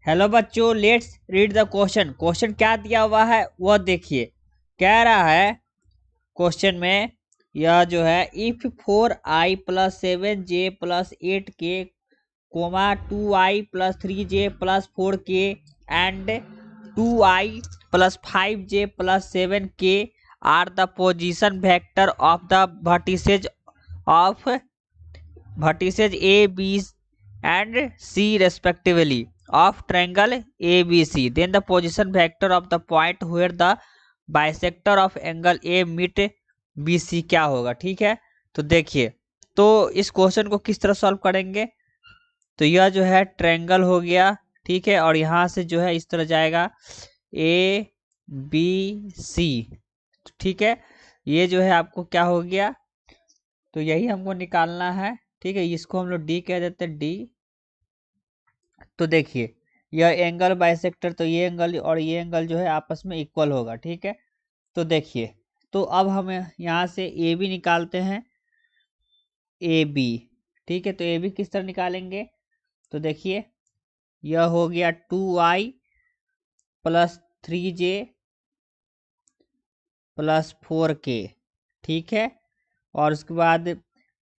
Hello बच्चों, let's read the question. Question क्या दिया हुआ है वो देखिए। कह रहा है क्वेश्चन में, यह जो है, if 4i+7j+8k, 2i+3j+4k and 2i+5j+7k are the position vector of the vertices A, B and C respectively of triangle ABC, then the position vector of the point where the bisector of angle A meet BC क्या होगा। ठीक है, तो देखिए, तो इस question को किस तरह सॉल्व करेंगे। तो यह जो है ट्रायंगल हो गया, ठीक है, और यहाँ से जो है इस तरह जाएगा ABC। ठीक है, ये जो है आपको क्या हो गया, तो यही हमको निकालना है। ठीक है, इसको हम लोग डी कह देते हैं, डी। तो देखिए, यह एंगल बाइसेक्टर, तो ये एंगल और ये एंगल जो है आपस में इक्वल होगा। ठीक है, तो देखिए, तो अब हम यहाँ से ए बी निकालते हैं, ए बी। ठीक है, तो ए बी किस तरह निकालेंगे, तो देखिए, यह हो गया 2i+3j+4k। ठीक है, और उसके बाद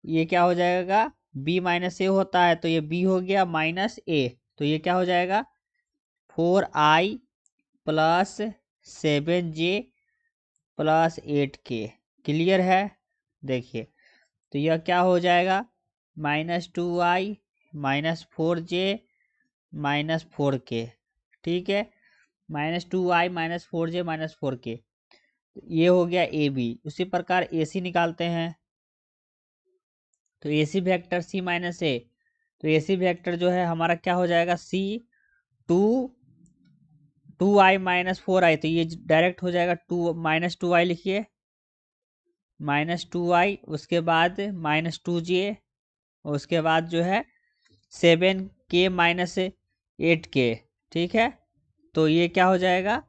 ये क्या हो जाएगा, b माइनस ए होता है, तो ये b हो गया माइनस ए, तो ये क्या हो जाएगा 4i+7j+8k। क्लियर है। देखिए, तो यह क्या हो जाएगा, -2i-4j-4k। ठीक है, -2i-4j-4k, ये हो गया ए बी। उसी प्रकार ए सी निकालते हैं, तो ए सी वेक्टर सी माइनस ए, तो ए सी वेक्टर जो है हमारा क्या हो जाएगा, सी 2i-4i, तो ये डायरेक्ट हो जाएगा -2i लिखिए, -2i, उसके बाद -2j, उसके बाद जो है 7k-8k। ठीक है, तो ये क्या हो जाएगा,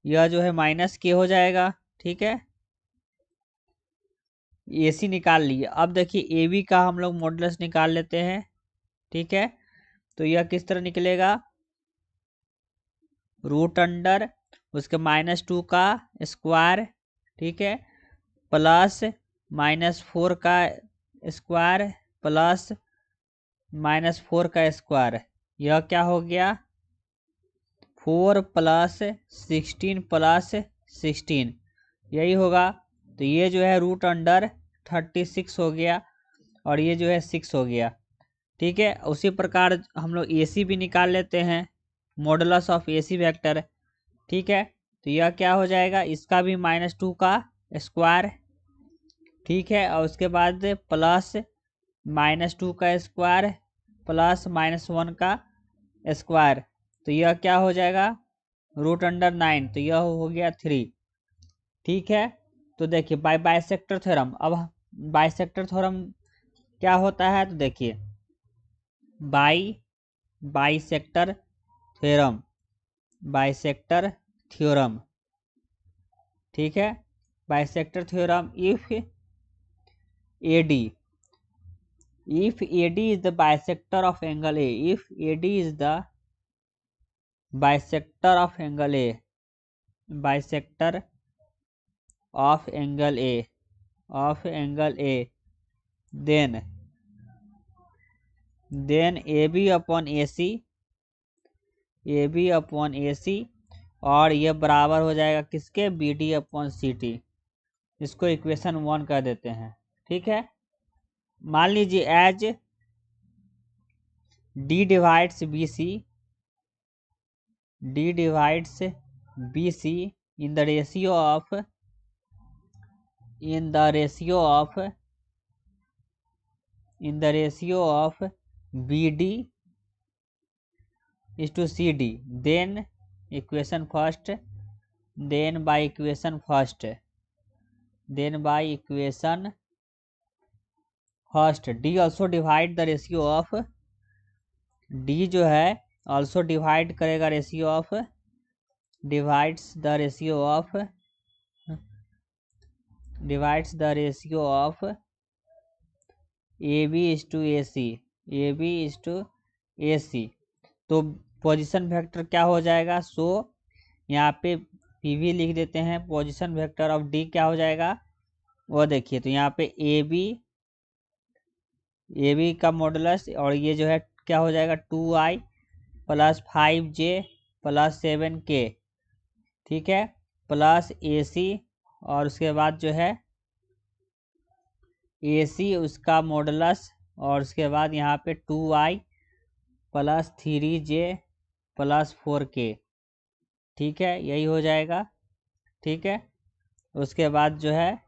यह जो है -k हो जाएगा। ठीक है, ए सी निकाल लिए। अब देखिए ए बी का हम लोग मॉडुलस निकाल लेते हैं। ठीक है, तो यह किस तरह निकलेगा, √अंडर उसके -2 का स्क्वायर, ठीक है, प्लस -4 का स्क्वायर प्लस -4 का स्क्वायर, यह क्या हो गया 4 + 16 + 16, यही होगा। तो ये जो है √36 हो गया, और ये जो है 6 हो गया। ठीक है, उसी प्रकार हम लोग ए सी भी निकाल लेते हैं, modulus of A C vector. ठीक है, तो यह क्या हो जाएगा, इसका भी -2 का स्क्वायर। ठीक है, और उसके बाद प्लस -2 का स्क्वायर प्लस -1 का स्क्वायर, तो यह क्या हो जाएगा √9, तो यह हो गया 3। ठीक है, तो देखिए बाइसेक्टर थ्योरम, अब बाइसेक्टर थ्योरम क्या होता है, तो देखिए बाइसेक्टर थ्योरम, बाइसेक्टर थ्योरम। ठीक है, bisector theorem, if AD is the bisector of angle A, if AD is the bisector of angle A, bisector of angle A, then AB/AC, और यह बराबर हो जाएगा किसके, BD/CT। इसको इक्वेशन 1 कर देते हैं। ठीक है, मान लीजिए as D divides BC in the ratio of BD is to CD, then by equation first D also divide the ratio of D जो है also divide करेगा divides the ratio of AB is to AC, तो position vector क्या हो जाएगा, सो यहाँ पे PV लिख देते हैं। पोजीशन वेक्टर ऑफ डी क्या हो जाएगा, वो देखिए, तो यहाँ पे ए बी का मॉडुलस, और ये जो है क्या हो जाएगा 2i plus 5j plus 7k, ठीक है, प्लस ए सी, और उसके बाद जो है ए सी उसका मॉडुलस, और उसके बाद यहाँ पे 2i plus 3j plus 4k, ठीक है, यही हो जाएगा, ठीक है। उसके बाद जो है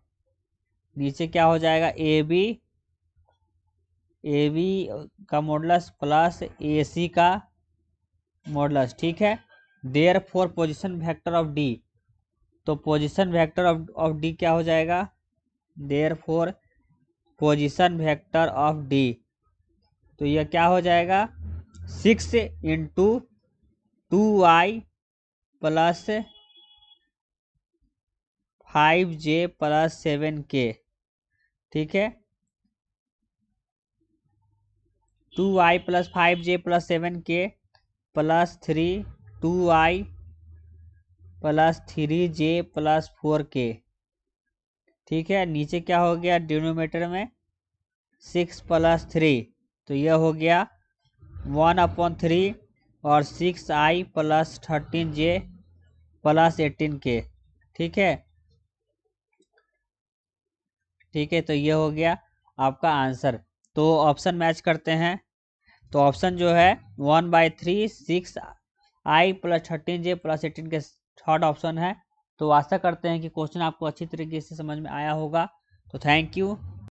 नीचे क्या हो जाएगा, ए बी का मॉडुलस प्लस ए सी का मॉडुलस, ठीक है। Therefore position vector of D, तो पोजीशन वेक्टर ऑफ डी क्या हो जाएगा, therefore position vector of D, तो यह क्या हो जाएगा 6 into 2i plus 5j plus 7k, ठीक है, 2i plus 5j plus 7k plus 2i plus 3j plus 4k, ठीक है। नीचे क्या हो गया डिनोमिनेटर में 6 प्लस 3, तो यह हो गया 1/3 और 6i plus 13j plus 18k, ठीक है, ठीक है। तो ये हो गया आपका आंसर। तो ऑप्शन मैच करते हैं, तो ऑप्शन जो है 1/3 6i प्लस 13j प्लस 18 के थर्ड ऑप्शन है। तो आशा करते हैं कि क्वेश्चन आपको अच्छी तरीके से समझ में आया होगा। तो थैंक यू।